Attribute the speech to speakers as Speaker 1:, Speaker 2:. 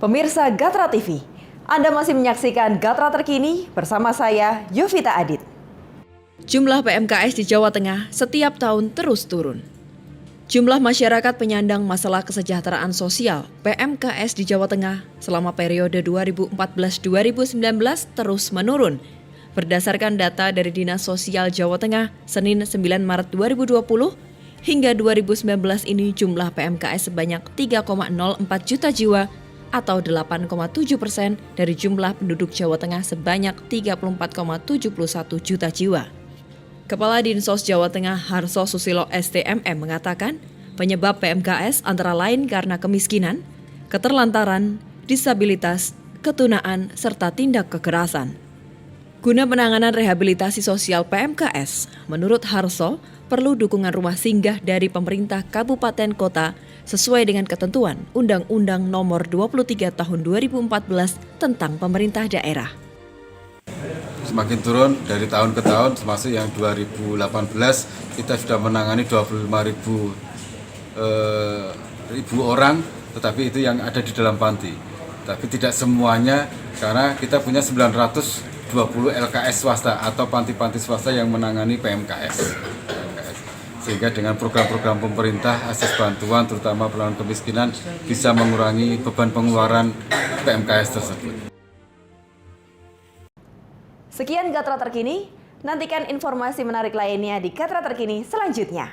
Speaker 1: Pemirsa Gatra TV, Anda masih menyaksikan Gatra Terkini bersama saya, Yovita Adit.
Speaker 2: Jumlah PMKS di Jawa Tengah setiap tahun terus turun. Jumlah masyarakat penyandang masalah kesejahteraan sosial (PMKS) di Jawa Tengah selama periode 2014-2019 terus menurun. Berdasarkan data dari Dinas Sosial Jawa Tengah, Senin 9 Maret 2020, hingga 2019 ini jumlah PMKS sebanyak 3,04 juta jiwa atau 8,7% dari jumlah penduduk Jawa Tengah sebanyak 34,71 juta jiwa. Kepala Dinsos Jawa Tengah Harso Susilo STMM mengatakan, penyebab PMKS antara lain karena kemiskinan, keterlantaran, disabilitas, ketunaan, serta tindak kekerasan. Guna penanganan rehabilitasi sosial PMKS, menurut Harso, perlu dukungan rumah singgah dari pemerintah kabupaten kota sesuai dengan ketentuan Undang-Undang Nomor 23 Tahun 2014 tentang pemerintah daerah.
Speaker 3: Semakin turun dari tahun ke tahun, termasuk yang 2018 kita sudah menangani 25.000 orang, tetapi itu yang ada di dalam panti. Tapi tidak semuanya, karena kita punya 920 LKS swasta atau panti-panti swasta yang menangani PMKS. Sehingga dengan program-program pemerintah, akses bantuan, terutama penanganan kemiskinan, bisa mengurangi beban pengeluaran PMKS tersebut.
Speaker 1: Sekian Gatra Terkini, nantikan informasi menarik lainnya di Gatra Terkini selanjutnya.